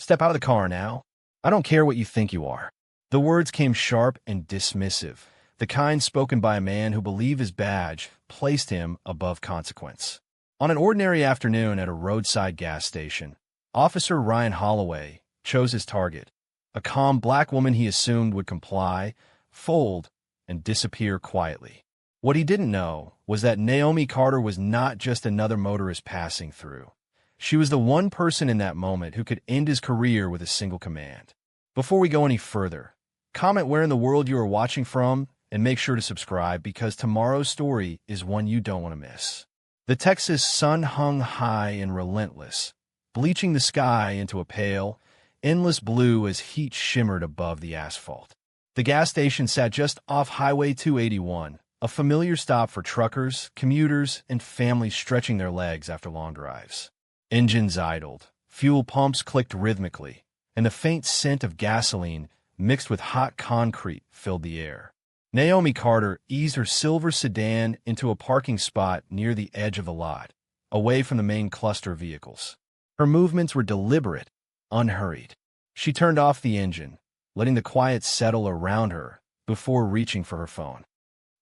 Step out of the car now. I don't care what you think you are." The words came sharp and dismissive, the kind spoken by a man who believed his badge placed him above consequence. On an ordinary afternoon at a roadside gas station, Officer Ryan Holloway chose his target, a calm black woman he assumed would comply, fold, and disappear quietly. What he didn't know was that Naomi Carter was not just another motorist passing through. She was the one person in that moment who could end his career with a single command. Before we go any further, comment where in the world you are watching from and make sure to subscribe because tomorrow's story is one you don't want to miss. The Texas sun hung high and relentless, bleaching the sky into a pale, endless blue as heat shimmered above the asphalt. The gas station sat just off Highway 281, a familiar stop for truckers, commuters, and families stretching their legs after long drives. Engines idled, fuel pumps clicked rhythmically, and the faint scent of gasoline mixed with hot concrete filled the air. Naomi Carter eased her silver sedan into a parking spot near the edge of the lot, away from the main cluster of vehicles. Her movements were deliberate, unhurried. She turned off the engine, letting the quiet settle around her before reaching for her phone.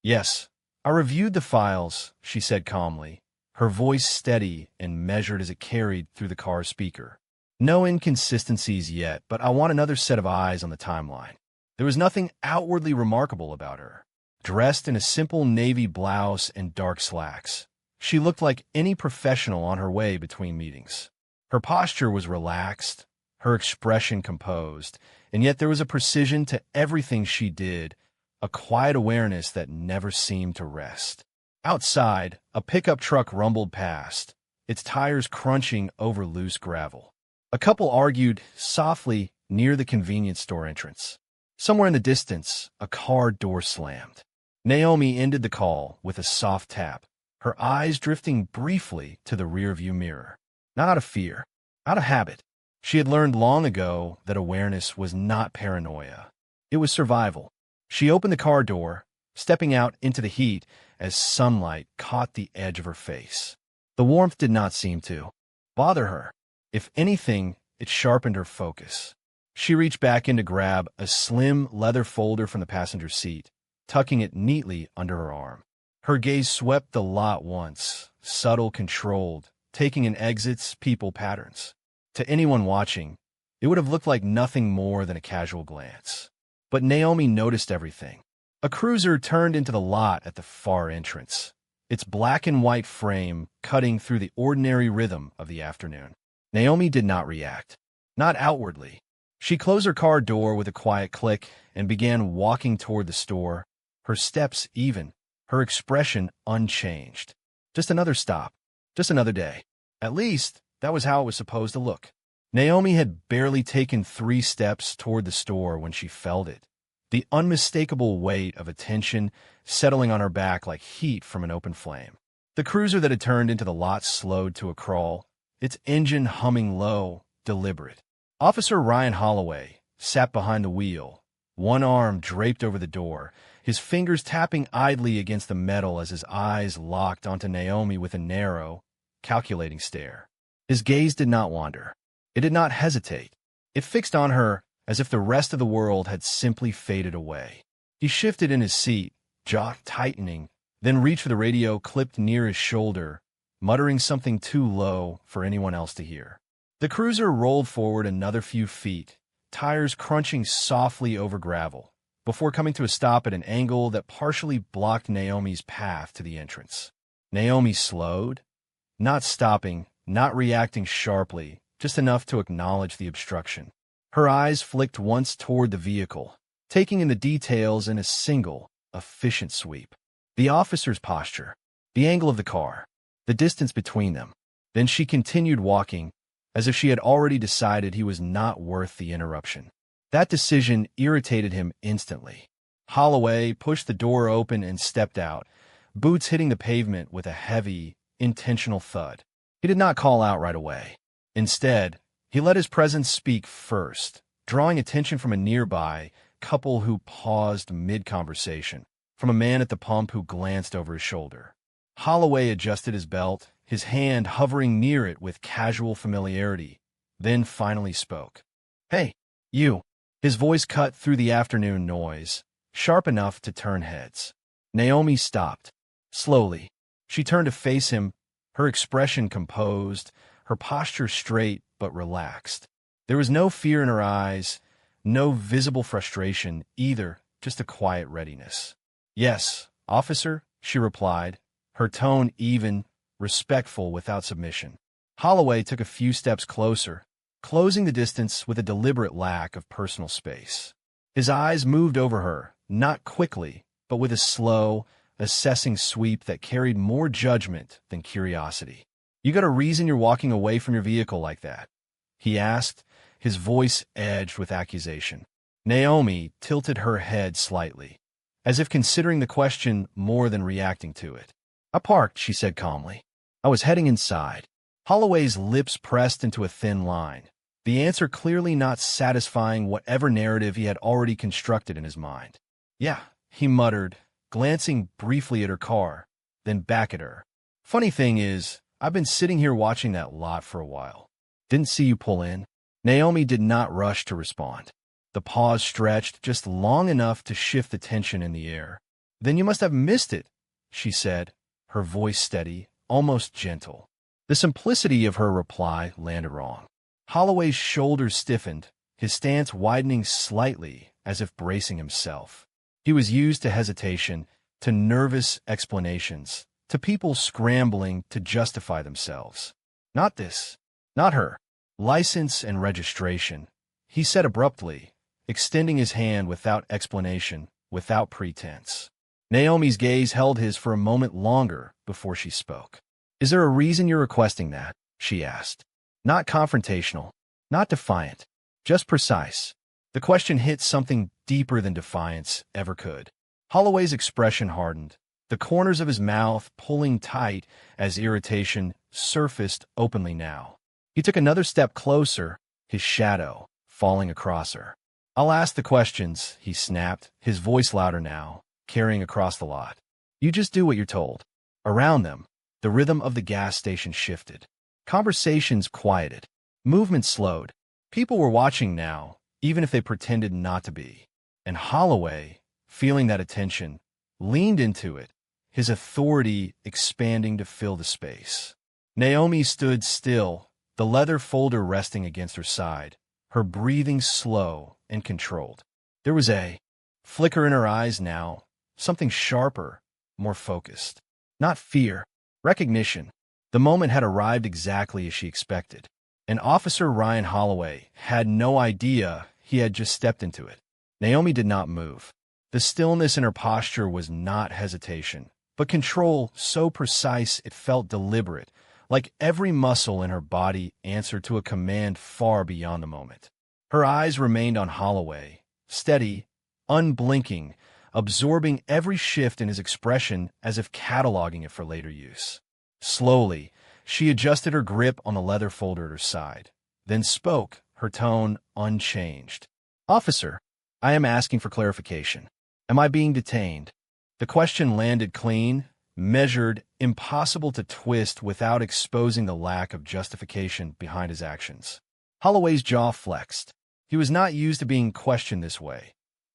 "Yes, I reviewed the files," she said calmly, her voice steady and measured as it carried through the car's speaker. "No inconsistencies yet, but I want another set of eyes on the timeline." There was nothing outwardly remarkable about her. Dressed in a simple navy blouse and dark slacks, she looked like any professional on her way between meetings. Her posture was relaxed, her expression composed, and yet there was a precision to everything she did, a quiet awareness that never seemed to rest. Outside, a pickup truck rumbled past, its tires crunching over loose gravel. A couple argued softly near the convenience store entrance. Somewhere in the distance, a car door slammed. Naomi ended the call with a soft tap, her eyes drifting briefly to the rearview mirror. Not out of fear, out of habit. She had learned long ago that awareness was not paranoia. It was survival. She opened the car door, stepping out into the heat as sunlight caught the edge of her face. The warmth did not seem to bother her. If anything, it sharpened her focus. She reached back in to grab a slim leather folder from the passenger seat, tucking it neatly under her arm. Her gaze swept the lot once, subtle, controlled, taking in exits, people, patterns. To anyone watching, it would have looked like nothing more than a casual glance. But Naomi noticed everything. A cruiser turned into the lot at the far entrance, its black and white frame cutting through the ordinary rhythm of the afternoon. Naomi did not react, not outwardly. She closed her car door with a quiet click and began walking toward the store, her steps even, her expression unchanged. Just another stop, just another day. At least, that was how it was supposed to look. Naomi had barely taken 3 steps toward the store when she felt it, the unmistakable weight of attention settling on her back like heat from an open flame. The cruiser that had turned into the lot slowed to a crawl, its engine humming low, deliberate. Officer Ryan Holloway sat behind the wheel, one arm draped over the door, his fingers tapping idly against the metal as his eyes locked onto Naomi with a narrow, calculating stare. His gaze did not wander. It did not hesitate. It fixed on her as if the rest of the world had simply faded away. He shifted in his seat, jaw tightening, then reached for the radio clipped near his shoulder, muttering something too low for anyone else to hear. The cruiser rolled forward another few feet, tires crunching softly over gravel, before coming to a stop at an angle that partially blocked Naomi's path to the entrance. Naomi slowed, not stopping, not reacting sharply, just enough to acknowledge the obstruction. Her eyes flicked once toward the vehicle, taking in the details in a single, efficient sweep. The officer's posture, the angle of the car, the distance between them. Then she continued walking, as if she had already decided he was not worth the interruption. That decision irritated him instantly. Holloway pushed the door open and stepped out, boots hitting the pavement with a heavy, intentional thud. He did not call out right away. Instead, he let his presence speak first, drawing attention from a nearby couple who paused mid-conversation, from a man at the pump who glanced over his shoulder. Holloway adjusted his belt, his hand hovering near it with casual familiarity, then finally spoke. Hey, you. His voice cut through the afternoon noise, sharp enough to turn heads. Naomi stopped. Slowly, she turned to face him, her expression composed, her posture straight but relaxed. There was no fear in her eyes, no visible frustration either, just a quiet readiness. "Yes, officer," she replied, her tone even, respectful without submission. Holloway took a few steps closer, closing the distance with a deliberate lack of personal space. His eyes moved over her, not quickly, but with a slow, assessing sweep that carried more judgment than curiosity. "You got a reason you're walking away from your vehicle like that?" he asked, his voice edged with accusation. Naomi tilted her head slightly, as if considering the question more than reacting to it. "I parked," she said calmly. "I was heading inside." Holloway's lips pressed into a thin line, the answer clearly not satisfying whatever narrative he had already constructed in his mind. "Yeah," he muttered, glancing briefly at her car, then back at her. "Funny thing is, I've been sitting here watching that lot for a while. Didn't see you pull in." Naomi did not rush to respond. The pause stretched just long enough to shift the tension in the air. "Then you must have missed it," she said, her voice steady, almost gentle. The simplicity of her reply landed wrong. Holloway's shoulders stiffened, his stance widening slightly as if bracing himself. He was used to hesitation, to nervous explanations, to people scrambling to justify themselves. Not this. Not her. "License and registration," he said abruptly, extending his hand without explanation, without pretense. Naomi's gaze held his for a moment longer before she spoke. "Is there a reason you're requesting that?" she asked. Not confrontational, not defiant, just precise. The question hit something deeper than defiance ever could. Holloway's expression hardened, the corners of his mouth pulling tight as irritation surfaced openly now. He took another step closer, his shadow falling across her. "I'll ask the questions," he snapped, his voice louder now, carrying across the lot. "You just do what you're told." Around them, the rhythm of the gas station shifted. Conversations quieted. Movement slowed. People were watching now, even if they pretended not to be. And Holloway, feeling that attention, leaned into it, his authority expanding to fill the space. Naomi stood still, the leather folder resting against her side, her breathing slow and controlled. There was a flicker in her eyes now, something sharper, more focused. Not fear, recognition. The moment had arrived exactly as she expected. And Officer Ryan Holloway had no idea he had just stepped into it. Naomi did not move. The stillness in her posture was not hesitation, but control so precise it felt deliberate, like every muscle in her body answered to a command far beyond the moment. Her eyes remained on Holloway, steady, unblinking, absorbing every shift in his expression as if cataloging it for later use. Slowly, she adjusted her grip on the leather folder at her side, then spoke, her tone unchanged. "Officer, I am asking for clarification. Am I being detained?" The question landed clean, measured, impossible to twist without exposing the lack of justification behind his actions. Holloway's jaw flexed. He was not used to being questioned this way.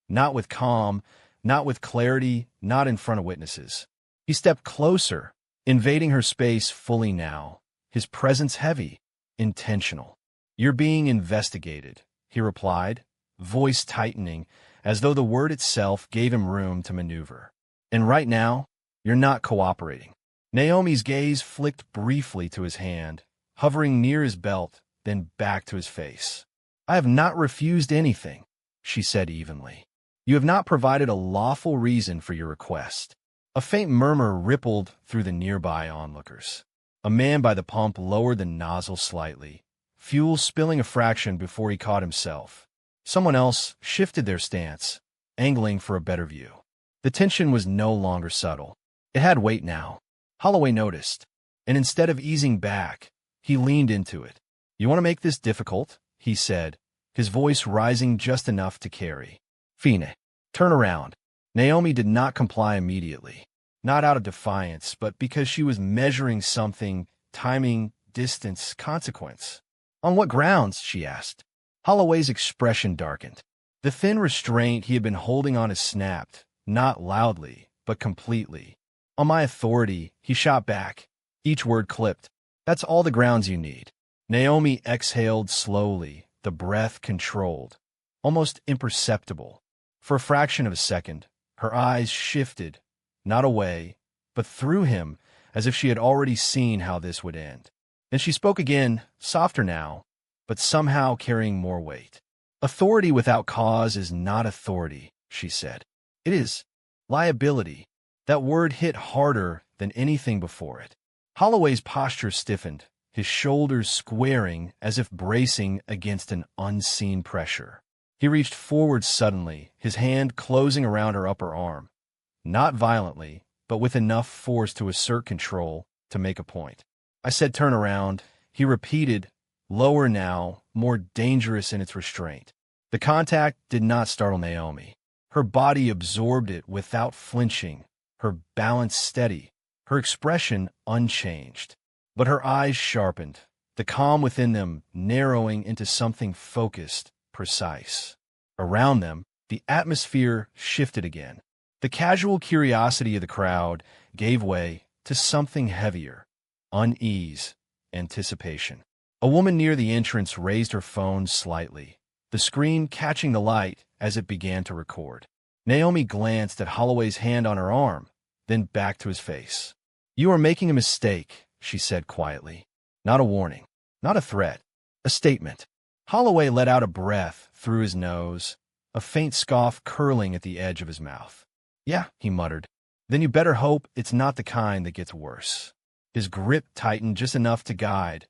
Not with calm, not with clarity, not in front of witnesses. He stepped closer, invading her space fully now, his presence heavy, intentional. "You're being investigated," he replied, voice tightening, as though the word itself gave him room to maneuver. "And right now, you're not cooperating." Naomi's gaze flicked briefly to his hand, hovering near his belt, then back to his face. "I have not refused anything," she said evenly. "You have not provided a lawful reason for your request." A faint murmur rippled through the nearby onlookers. A man by the pump lowered the nozzle slightly, fuel spilling a fraction before he caught himself. Someone else shifted their stance, angling for a better view. The tension was no longer subtle. It had weight now. Holloway noticed, and instead of easing back, he leaned into it. "You want to make this difficult?" he said, his voice rising just enough to carry. "Fine, turn around." Naomi did not comply immediately, not out of defiance, but because she was measuring something, timing, distance, consequence. "On what grounds?" she asked. Holloway's expression darkened. The thin restraint he had been holding on had snapped, not loudly, but completely. On my authority, he shot back. Each word clipped. That's all the grounds you need. Naomi exhaled slowly, the breath controlled, almost imperceptible. For a fraction of a second, her eyes shifted, not away, but through him, as if she had already seen how this would end. Then she spoke again, softer now, but somehow carrying more weight. Authority without cause is not authority, she said. It is liability. That word hit harder than anything before it. Holloway's posture stiffened, his shoulders squaring as if bracing against an unseen pressure. He reached forward suddenly, his hand closing around her upper arm. Not violently, but with enough force to assert control, to make a point. I said turn around. He repeated, lower now, more dangerous in its restraint. The contact did not startle Naomi. Her body absorbed it without flinching, her balance steady, her expression unchanged. But her eyes sharpened, the calm within them narrowing into something focused, precise. Around them, the atmosphere shifted again. The casual curiosity of the crowd gave way to something heavier, unease, anticipation. A woman near the entrance raised her phone slightly, the screen catching the light as it began to record. Naomi glanced at Holloway's hand on her arm, then back to his face. "You are making a mistake," she said quietly. Not a warning, not a threat, a statement. Holloway let out a breath through his nose, a faint scoff curling at the edge of his mouth. "Yeah," he muttered. "Then you better hope it's not the kind that gets worse." His grip tightened just enough to guide,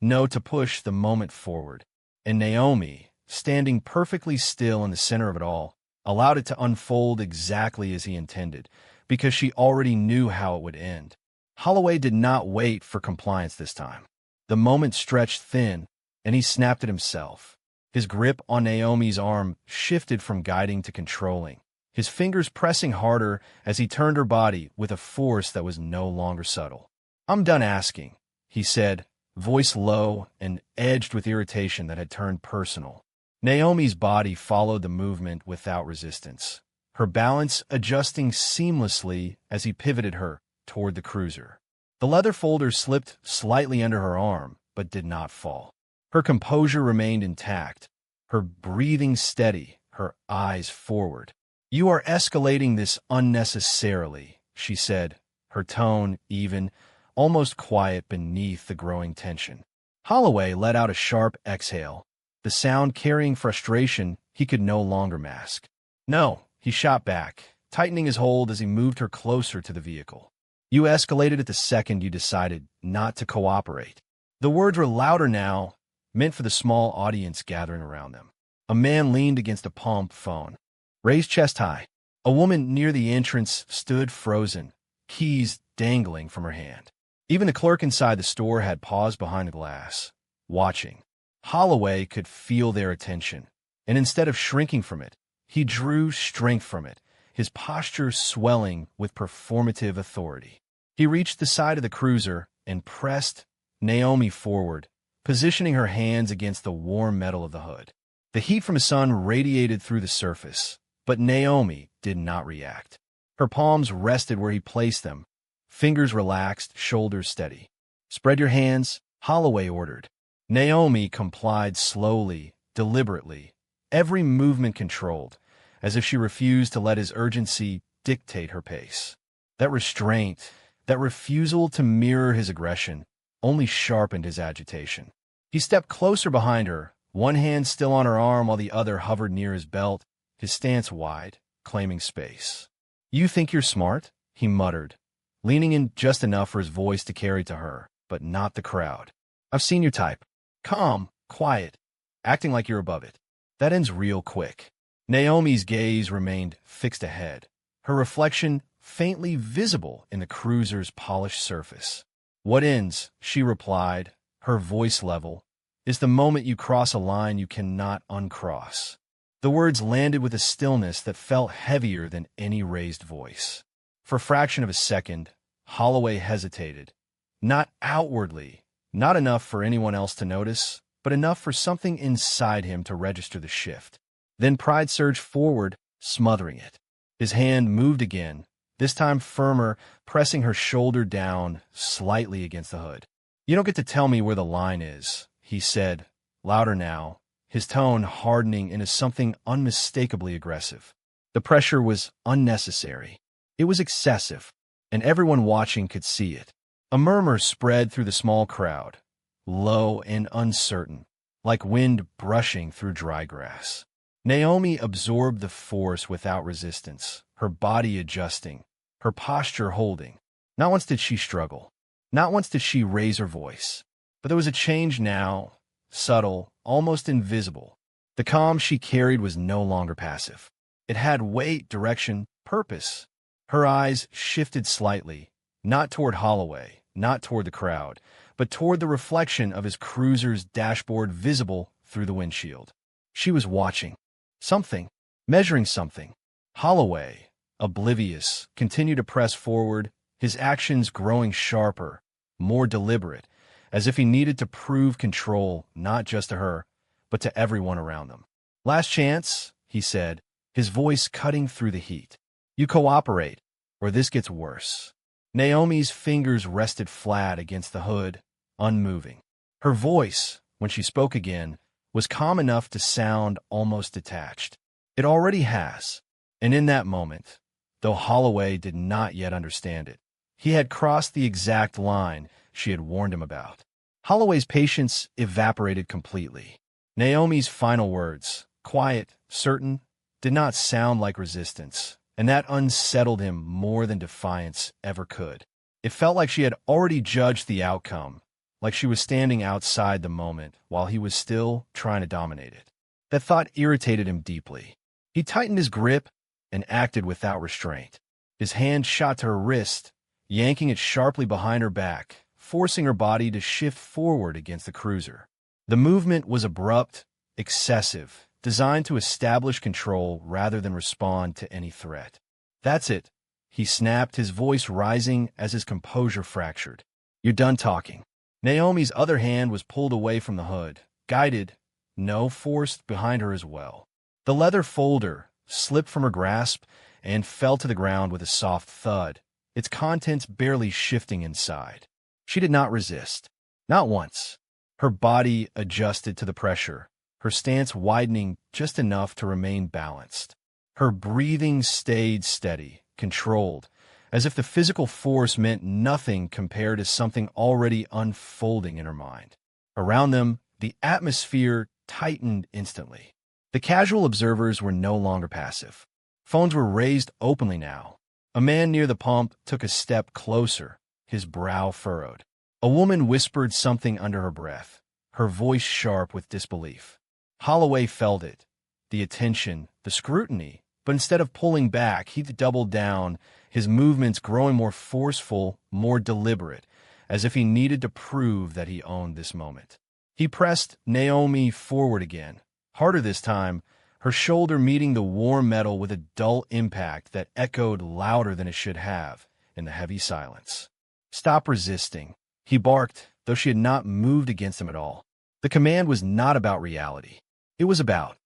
no to push the moment forward. And Naomi, standing perfectly still in the center of it all, allowed it to unfold exactly as he intended, because she already knew how it would end. Holloway did not wait for compliance this time. The moment stretched thin, and he snapped it himself. His grip on Naomi's arm shifted from guiding to controlling, his fingers pressing harder as he turned her body with a force that was no longer subtle. "I'm done asking," he said, voice low and edged with irritation that had turned personal. Naomi's body followed the movement without resistance, her balance adjusting seamlessly as he pivoted her toward the cruiser. The leather folder slipped slightly under her arm, but did not fall. Her composure remained intact, her breathing steady, her eyes forward. "You are escalating this unnecessarily," she said, her tone even, almost quiet beneath the growing tension. Holloway let out a sharp exhale, the sound carrying frustration he could no longer mask. "No," he shot back, tightening his hold as he moved her closer to the vehicle. "You escalated it the second you decided not to cooperate." The words were louder now, meant for the small audience gathering around them. A man leaned against a pump phone, raised chest high. A woman near the entrance stood frozen, keys dangling from her hand. Even the clerk inside the store had paused behind the glass, watching. Holloway could feel their attention, and instead of shrinking from it, he drew strength from it, his posture swelling with performative authority. He reached the side of the cruiser and pressed Naomi forward, positioning her hands against the warm metal of the hood. The heat from the sun radiated through the surface, but Naomi did not react. Her palms rested where he placed them, fingers relaxed, shoulders steady. "Spread your hands," Holloway ordered. Naomi complied slowly, deliberately, every movement controlled, as if she refused to let his urgency dictate her pace. That restraint, that refusal to mirror his aggression, only sharpened his agitation. He stepped closer behind her, one hand still on her arm while the other hovered near his belt, his stance wide, claiming space. "You think you're smart?" he muttered, leaning in just enough for his voice to carry to her, but not the crowd. "I've seen your type. Calm, quiet, acting like you're above it. That ends real quick." Naomi's gaze remained fixed ahead, her reflection faintly visible in the cruiser's polished surface. "What ends," she replied, her voice level, "is the moment you cross a line you cannot uncross." The words landed with a stillness that felt heavier than any raised voice. For a fraction of a second, Holloway hesitated. Not outwardly, not enough for anyone else to notice, but enough for something inside him to register the shift. Then pride surged forward, smothering it. His hand moved again, this time firmer, pressing her shoulder down slightly against the hood. "You don't get to tell me where the line is," he said, louder now, his tone hardening into something unmistakably aggressive. The pressure was unnecessary. It was excessive, and everyone watching could see it. A murmur spread through the small crowd, low and uncertain, like wind brushing through dry grass. Naomi absorbed the force without resistance, her body adjusting, her posture holding. Not once did she struggle. Not once did she raise her voice. But there was a change now, subtle, almost invisible. The calm she carried was no longer passive. It had weight, direction, purpose. Her eyes shifted slightly, not toward Holloway, not toward the crowd, but toward the reflection of his cruiser's dashboard visible through the windshield. She was watching. Something. Measuring something. Holloway, oblivious, continued to press forward, his actions growing sharper, more deliberate, as if he needed to prove control not just to her, but to everyone around them. "Last chance," he said, his voice cutting through the heat. "You cooperate, or this gets worse." Naomi's fingers rested flat against the hood, unmoving. Her voice, when she spoke again, was calm enough to sound almost detached. "It already has." And in that moment, though Holloway did not yet understand it, he had crossed the exact line she had warned him about. Holloway's patience evaporated completely. Naomi's final words, quiet, certain, did not sound like resistance, and that unsettled him more than defiance ever could. It felt like she had already judged the outcome, like she was standing outside the moment while he was still trying to dominate it. That thought irritated him deeply. He tightened his grip and acted without restraint. His hand shot to her wrist, yanking it sharply behind her back, forcing her body to shift forward against the cruiser. The movement was abrupt, excessive, designed to establish control rather than respond to any threat. "That's it," he snapped, his voice rising as his composure fractured. "You're done talking." Naomi's other hand was pulled away from the hood, guided, no, forced behind her as well. The leather folder slipped from her grasp and fell to the ground with a soft thud, its contents barely shifting inside. She did not resist. Not once. Her body adjusted to the pressure, her stance widening just enough to remain balanced. Her breathing stayed steady, controlled, as if the physical force meant nothing compared to something already unfolding in her mind. Around them, the atmosphere tightened instantly. The casual observers were no longer passive. Phones were raised openly now. A man near the pump took a step closer, his brow furrowed. A woman whispered something under her breath, her voice sharp with disbelief. Holloway felt it, the attention, the scrutiny, but instead of pulling back, he doubled down, his movements growing more forceful, more deliberate, as if he needed to prove that he owned this moment. He pressed Naomi forward again, harder this time, her shoulder meeting the warm metal with a dull impact that echoed louder than it should have in the heavy silence. "Stop resisting," he barked, though she had not moved against him at all. The command was not about reality. It was about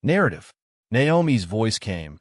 narrative. Naomi's voice came,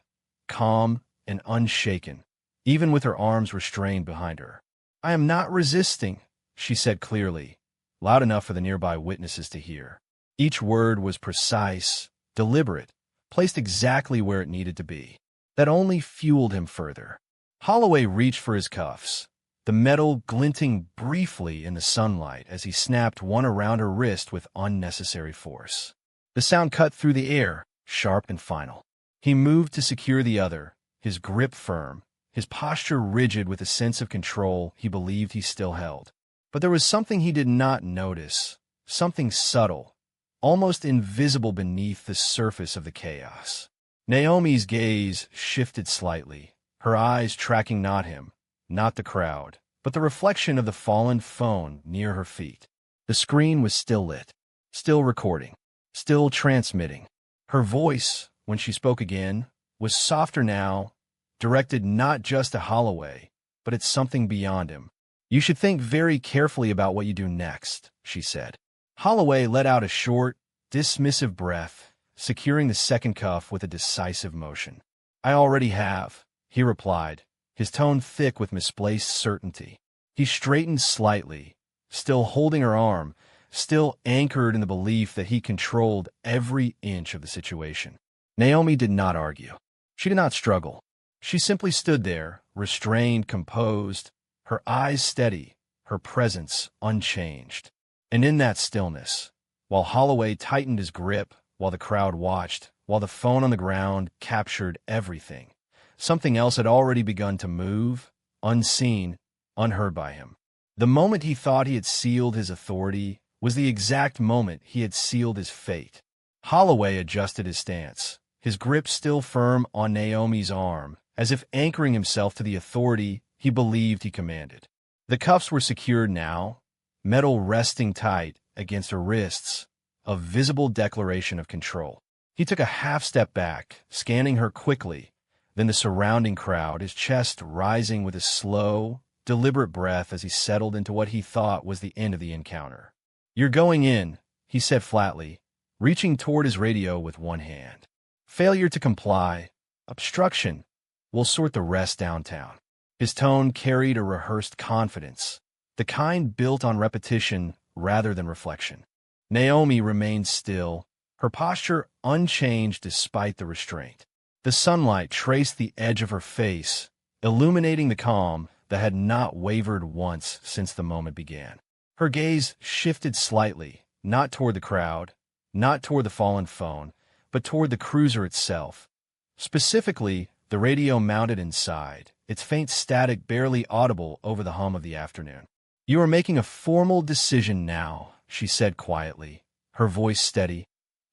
calm and unshaken, even with her arms restrained behind her. "I am not resisting," she said clearly, loud enough for the nearby witnesses to hear. Each word was precise, deliberate, placed exactly where it needed to be. That only fueled him further. Holloway reached for his cuffs, the metal glinting briefly in the sunlight as he snapped one around her wrist with unnecessary force. The sound cut through the air, sharp and final. He moved to secure the other, his grip firm, his posture rigid with a sense of control he believed he still held. But there was something he did not notice, something subtle, almost invisible beneath the surface of the chaos. Naomi's gaze shifted slightly, her eyes tracking not him, not the crowd, but the reflection of the fallen phone near her feet. The screen was still lit, still recording, still transmitting. Her voice, when she spoke again, was softer now, directed not just to Holloway, but at something beyond him. "You should think very carefully about what you do next," she said. Holloway let out a short, dismissive breath, securing the second cuff with a decisive motion. "I already have," he replied, his tone thick with misplaced certainty. He straightened slightly, still holding her arm, still anchored in the belief that he controlled every inch of the situation. Naomi did not argue. She did not struggle. She simply stood there, restrained, composed, her eyes steady, her presence unchanged. And in that stillness, while Holloway tightened his grip, while the crowd watched, while the phone on the ground captured everything, something else had already begun to move, unseen, unheard by him. The moment he thought he had sealed his authority was the exact moment he had sealed his fate. Holloway adjusted his stance, his grip still firm on Naomi's arm, as if anchoring himself to the authority he believed he commanded. The cuffs were secured now, metal resting tight against her wrists, a visible declaration of control. He took a half-step back, scanning her quickly, then the surrounding crowd, his chest rising with a slow, deliberate breath as he settled into what he thought was the end of the encounter. "You're going in," he said flatly, reaching toward his radio with one hand. "Failure to comply, obstruction, we'll sort the rest downtown." His tone carried a rehearsed confidence, the kind built on repetition rather than reflection. Naomi remained still, her posture unchanged despite the restraint. The sunlight traced the edge of her face, illuminating the calm that had not wavered once since the moment began. Her gaze shifted slightly, not toward the crowd, not toward the fallen phone, but toward the cruiser itself. Specifically, the radio mounted inside, its faint static barely audible over the hum of the afternoon. "You are making a formal decision now," she said quietly, her voice steady,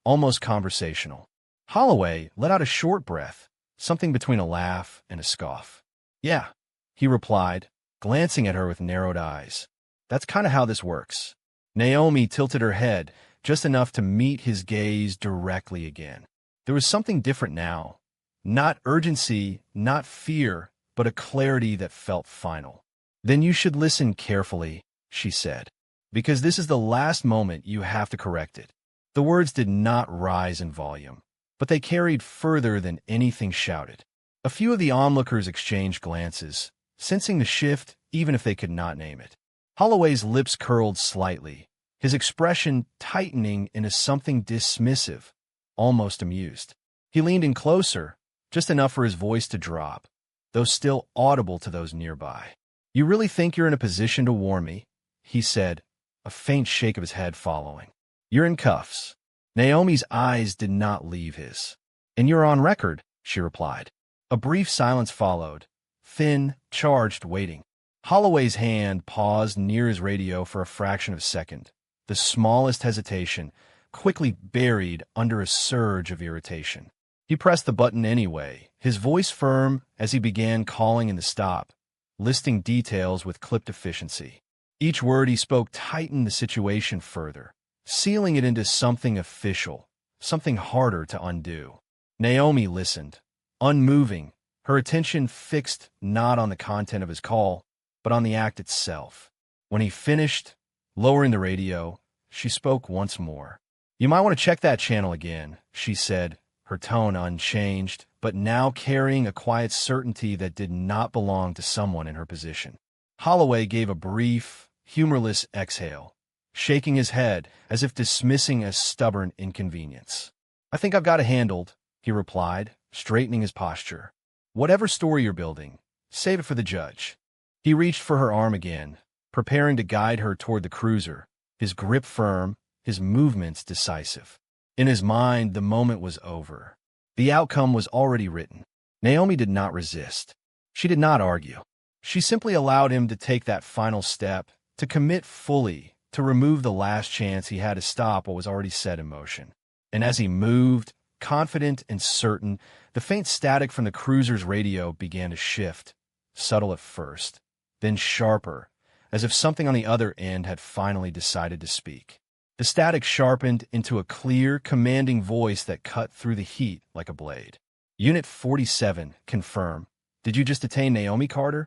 almost conversational. Holloway let out a short breath, something between a laugh and a scoff. "Yeah," he replied, glancing at her with narrowed eyes. "That's kind of how this works." Naomi tilted her head, just enough to meet his gaze directly again. There was something different now. Not urgency, not fear, but a clarity that felt final. "Then you should listen carefully," she said, "because this is the last moment you have to correct it." The words did not rise in volume, but they carried further than anything shouted. A few of the onlookers exchanged glances, sensing the shift even if they could not name it. Holloway's lips curled slightly, his expression tightening into something dismissive, almost amused. He leaned in closer, just enough for his voice to drop, though still audible to those nearby. "You really think you're in a position to warn me?" he said, a faint shake of his head following. "You're in cuffs." Naomi's eyes did not leave his. "And you're on record," she replied. A brief silence followed, thin, charged, waiting. Holloway's hand paused near his radio for a fraction of a second, the smallest hesitation, quickly buried under a surge of irritation. He pressed the button anyway, his voice firm as he began calling in the stop, listing details with clipped efficiency. Each word he spoke tightened the situation further, sealing it into something official, something harder to undo. Naomi listened, unmoving, her attention fixed not on the content of his call, but on the act itself. When he finished, lowering the radio, she spoke once more. "You might want to check that channel again," she said, her tone unchanged, but now carrying a quiet certainty that did not belong to someone in her position. Holloway gave a brief, humorless exhale, shaking his head as if dismissing a stubborn inconvenience. "I think I've got it handled," he replied, straightening his posture. "Whatever story you're building, save it for the judge." He reached for her arm again, preparing to guide her toward the cruiser, his grip firm, his movements decisive. In his mind, the moment was over. The outcome was already written. Naomi did not resist. She did not argue. She simply allowed him to take that final step, to commit fully, to remove the last chance he had to stop what was already set in motion. And as he moved, confident and certain, the faint static from the cruiser's radio began to shift, subtle at first, then sharper, as if something on the other end had finally decided to speak. The static sharpened into a clear, commanding voice that cut through the heat like a blade. "Unit 47, confirm. Did you just detain Naomi Carter?"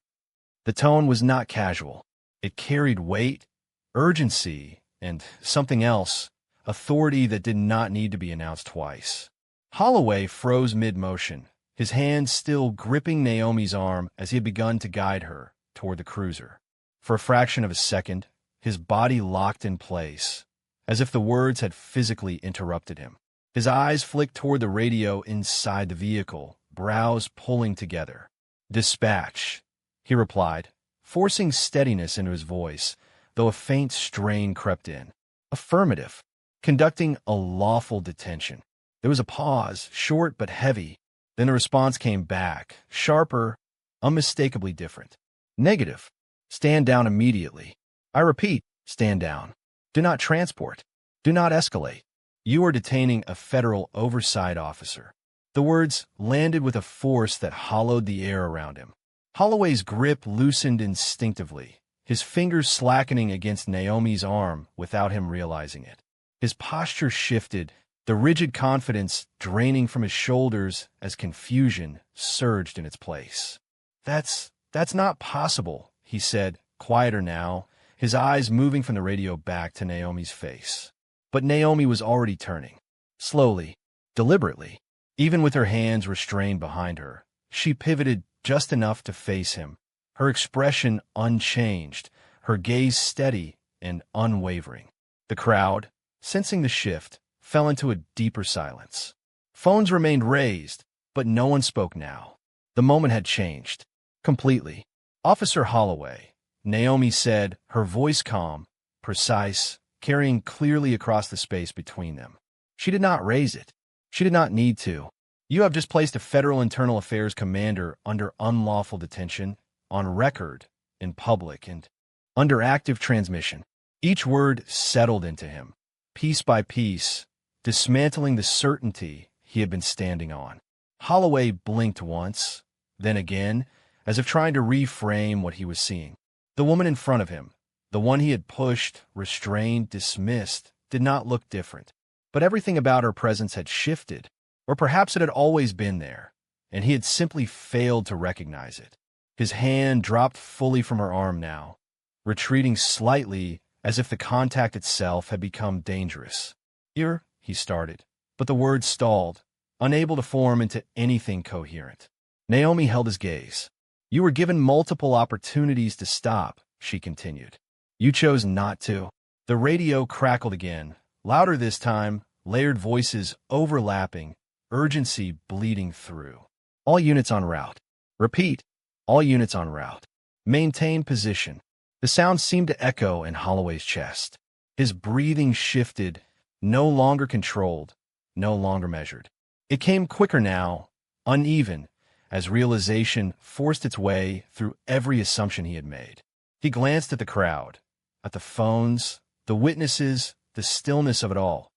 The tone was not casual. It carried weight, urgency, and something else, authority that did not need to be announced twice. Holloway froze mid-motion, his hand still gripping Naomi's arm as he had begun to guide her toward the cruiser. For a fraction of a second, his body locked in place, as if the words had physically interrupted him. His eyes flicked toward the radio inside the vehicle, brows pulling together. "Dispatch," he replied, forcing steadiness into his voice, though a faint strain crept in. "Affirmative. Conducting a lawful detention." There was a pause, short but heavy. Then the response came back, sharper, unmistakably different. "Negative. Stand down immediately. I repeat, stand down. Do not transport. Do not escalate. You are detaining a federal oversight officer." The words landed with a force that hollowed the air around him. Holloway's grip loosened instinctively, his fingers slackening against Naomi's arm without him realizing it. His posture shifted, the rigid confidence draining from his shoulders as confusion surged in its place. That's not possible," he said, quieter now, his eyes moving from the radio back to Naomi's face. But Naomi was already turning. Slowly, deliberately, even with her hands restrained behind her, she pivoted just enough to face him, her expression unchanged, her gaze steady and unwavering. The crowd, sensing the shift, fell into a deeper silence. Phones remained raised, but no one spoke now. The moment had changed. Completely. "Officer Holloway," Naomi said, her voice calm, precise, carrying clearly across the space between them. She did not raise it. She did not need to. "You have just placed a federal internal affairs commander under unlawful detention, on record, in public, and under active transmission." Each word settled into him, piece by piece, dismantling the certainty he had been standing on. Holloway blinked once, then again, as if trying to reframe what he was seeing. The woman in front of him, the one he had pushed, restrained, dismissed, did not look different. But everything about her presence had shifted, or perhaps it had always been there, and he had simply failed to recognize it. His hand dropped fully from her arm now, retreating slightly as if the contact itself had become dangerous. He started, but the words stalled, unable to form into anything coherent. Naomi held his gaze. "You were given multiple opportunities to stop," she continued. "You chose not to." The radio crackled again, louder this time, layered voices overlapping, urgency bleeding through. "All units en route. Repeat, all units en route. Maintain position." The sound seemed to echo in Holloway's chest. His breathing shifted, no longer controlled, no longer measured. It came quicker now, uneven, as realization forced its way through every assumption he had made. He glanced at the crowd, at the phones, the witnesses, the stillness of it all.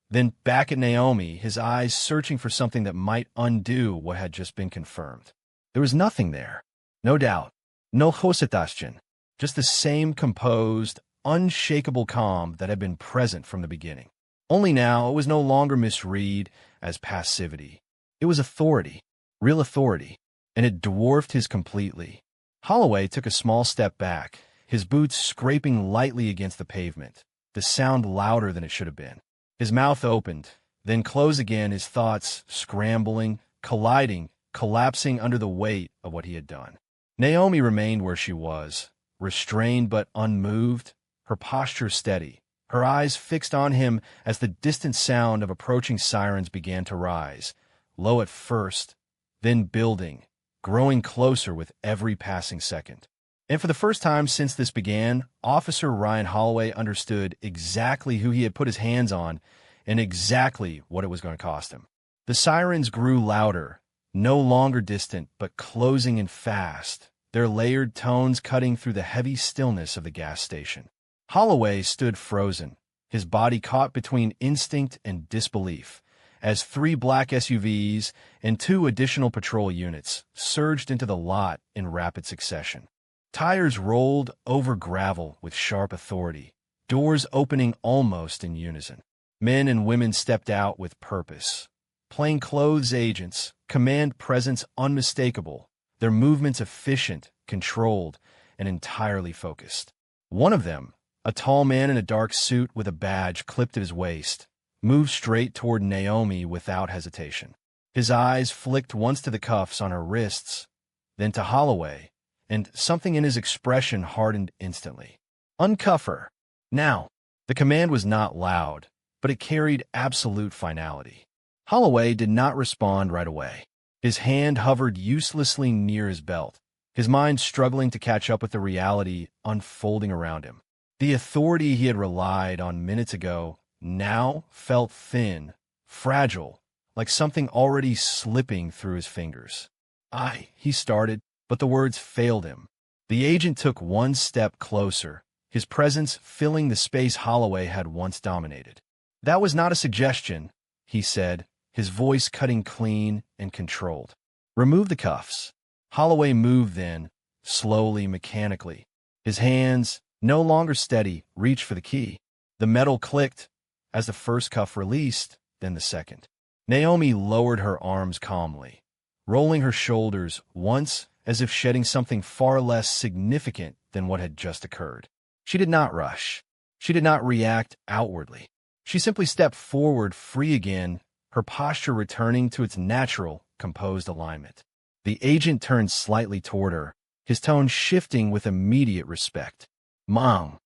Then back at Naomi, his eyes searching for something that might undo what had just been confirmed. There was nothing there. No doubt. No hesitation. Just the same composed, unshakable calm that had been present from the beginning. Only now it was no longer misread as passivity. It was authority, real authority, and it dwarfed his completely. Holloway took a small step back, his boots scraping lightly against the pavement, the sound louder than it should have been. His mouth opened, then closed again, his thoughts scrambling, colliding, collapsing under the weight of what he had done. Naomi remained where she was, restrained but unmoved, her posture steady, her eyes fixed on him as the distant sound of approaching sirens began to rise, low at first, then building, growing closer with every passing second. And for the first time since this began, Officer Ryan Holloway understood exactly who he had put his hands on and exactly what it was going to cost him. The sirens grew louder, no longer distant, but closing in fast, their layered tones cutting through the heavy stillness of the gas station. Holloway stood frozen, his body caught between instinct and disbelief, as 3 black SUVs and 2 additional patrol units surged into the lot in rapid succession. Tires rolled over gravel with sharp authority, doors opening almost in unison. Men and women stepped out with purpose. Plainclothes agents, command presence unmistakable, their movements efficient, controlled, and entirely focused. One of them, A tall man in a dark suit with a badge clipped at his waist moved straight toward Naomi without hesitation. His eyes flicked once to the cuffs on her wrists, then to Holloway, and something in his expression hardened instantly. "Uncuff her. Now." The command was not loud, but it carried absolute finality. Holloway did not respond right away. His hand hovered uselessly near his belt, his mind struggling to catch up with the reality unfolding around him. The authority he had relied on minutes ago now felt thin, fragile, like something already slipping through his fingers. He started, but the words failed him. The agent took one step closer, his presence filling the space Holloway had once dominated. "That was not a suggestion," he said, his voice cutting clean and controlled. "Remove the cuffs." Holloway moved then, slowly, mechanically. His hands, no longer steady, reached for the key. The metal clicked as the first cuff released, then the second. Naomi lowered her arms calmly, rolling her shoulders once as if shedding something far less significant than what had just occurred. She did not rush. She did not react outwardly. She simply stepped forward, free again, her posture returning to its natural, composed alignment. The agent turned slightly toward her, his tone shifting with immediate respect. "Mom."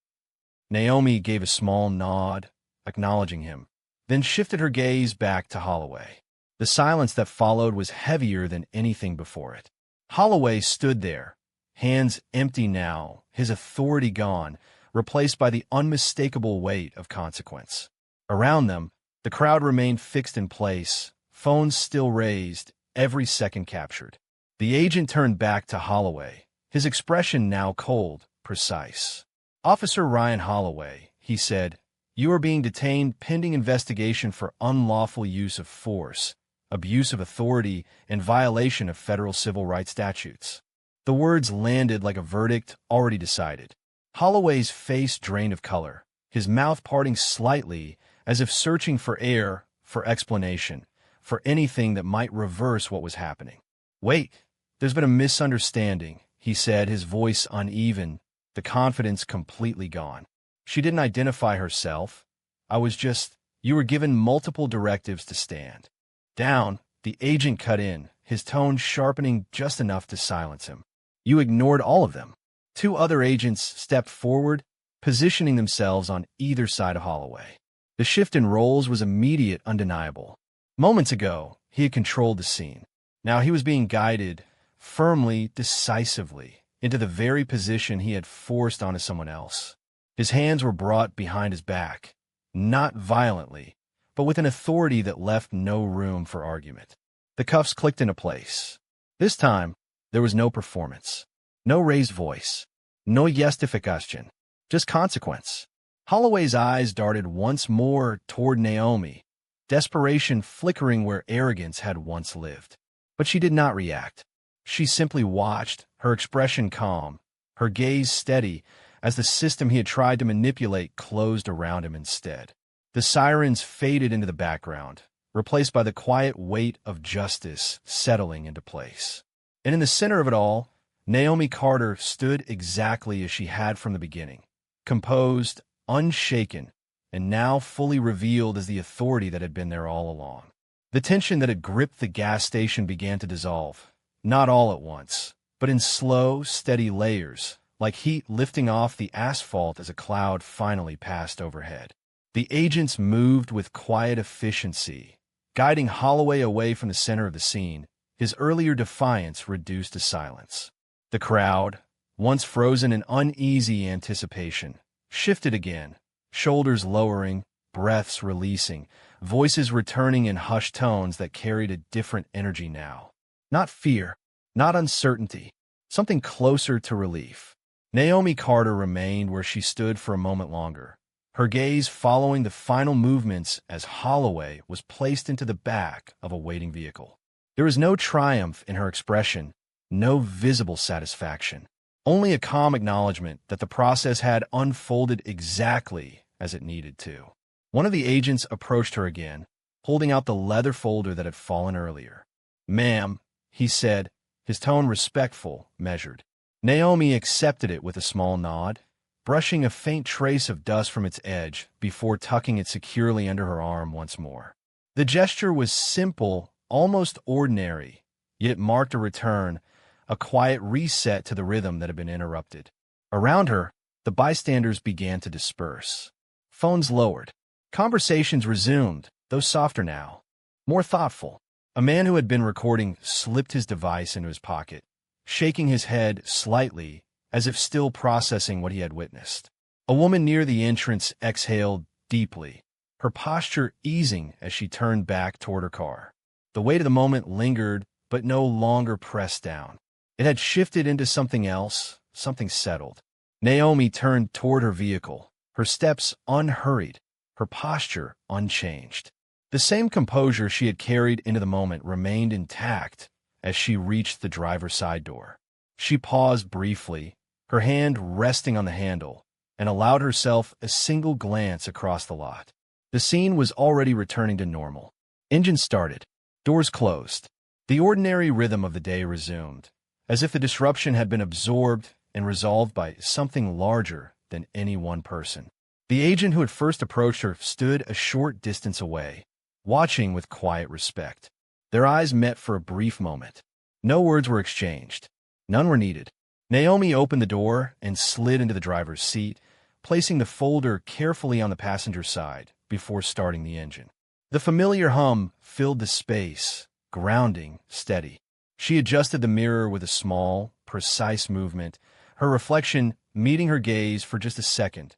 Naomi gave a small nod, acknowledging him, then shifted her gaze back to Holloway. The silence that followed was heavier than anything before it. Holloway stood there, hands empty now, his authority gone, replaced by the unmistakable weight of consequence. Around them, the crowd remained fixed in place, phones still raised, every second captured. The agent turned back to Holloway, his expression now cold, precise. "Officer Ryan Holloway," he said, "you are being detained pending investigation for unlawful use of force, abuse of authority, and violation of federal civil rights statutes." The words landed like a verdict already decided. Holloway's face drained of color, his mouth parting slightly as if searching for air, for explanation, for anything that might reverse what was happening. "Wait, there's been a misunderstanding," he said, his voice uneven, the confidence completely gone. "She didn't identify herself. You were given multiple directives to stand down." The agent cut in, his tone sharpening just enough to silence him. "You ignored all of them." Two other agents stepped forward, positioning themselves on either side of Holloway. The shift in roles was immediate, undeniable. Moments ago, he had controlled the scene. Now he was being guided, firmly, decisively, into the very position he had forced onto someone else. His hands were brought behind his back, not violently, but with an authority that left no room for argument. The cuffs clicked into place. This time, there was no performance, no raised voice, no justification, just consequence. Holloway's eyes darted once more toward Naomi, desperation flickering where arrogance had once lived. But she did not react. She simply watched, her expression calm, her gaze steady, as the system he had tried to manipulate closed around him instead. The sirens faded into the background, replaced by the quiet weight of justice settling into place. And in the center of it all, Naomi Carter stood exactly as she had from the beginning, composed, unshaken, and now fully revealed as the authority that had been there all along. The tension that had gripped the gas station began to dissolve, not all at once, but in slow, steady layers, like heat lifting off the asphalt as a cloud finally passed overhead. The agents moved with quiet efficiency, guiding Holloway away from the center of the scene, his earlier defiance reduced to silence. The crowd, once frozen in uneasy anticipation, shifted again, shoulders lowering, breaths releasing, voices returning in hushed tones that carried a different energy now. Not fear, not uncertainty, something closer to relief. Naomi Carter remained where she stood for a moment longer, her gaze following the final movements as Holloway was placed into the back of a waiting vehicle. There was no triumph in her expression, no visible satisfaction, only a calm acknowledgement that the process had unfolded exactly as it needed to. One of the agents approached her again, holding out the leather folder that had fallen earlier. "Ma'am," he said, his tone respectful, measured. Naomi accepted it with a small nod, brushing a faint trace of dust from its edge before tucking it securely under her arm once more. The gesture was simple, almost ordinary, yet it marked a return, a quiet reset to the rhythm that had been interrupted. Around her, the bystanders began to disperse. Phones lowered. Conversations resumed, though softer now, more thoughtful. A man who had been recording slipped his device into his pocket, shaking his head slightly as if still processing what he had witnessed. A woman near the entrance exhaled deeply, her posture easing as she turned back toward her car. The weight of the moment lingered, but no longer pressed down. It had shifted into something else, something settled. Naomi turned toward her vehicle, her steps unhurried, her posture unchanged. The same composure she had carried into the moment remained intact as she reached the driver's side door. She paused briefly, her hand resting on the handle, and allowed herself a single glance across the lot. The scene was already returning to normal. Engine started. Doors closed. The ordinary rhythm of the day resumed, as if the disruption had been absorbed and resolved by something larger than any one person. The agent who had first approached her stood a short distance away, watching with quiet respect. Their eyes met for a brief moment. No words were exchanged. None were needed. Naomi opened the door and slid into the driver's seat, placing the folder carefully on the passenger side before starting the engine. The familiar hum filled the space, grounding, steady. She adjusted the mirror with a small, precise movement, her reflection meeting her gaze for just a second.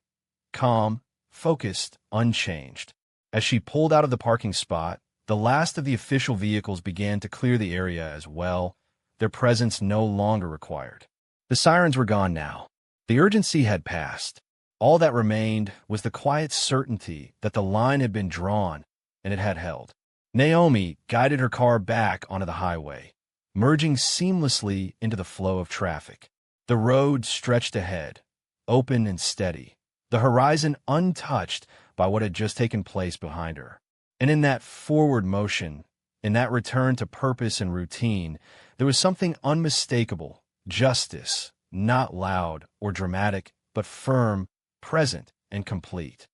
Calm, focused, unchanged. As she pulled out of the parking spot, the last of the official vehicles began to clear the area as well, their presence no longer required. The sirens were gone now. The urgency had passed. All that remained was the quiet certainty that the line had been drawn and it had held. Naomi guided her car back onto the highway, merging seamlessly into the flow of traffic. The road stretched ahead, open and steady, the horizon untouched by what had just taken place behind her. And in that forward motion, in that return to purpose and routine, there was something unmistakable, justice, not loud or dramatic, but firm, present, and complete.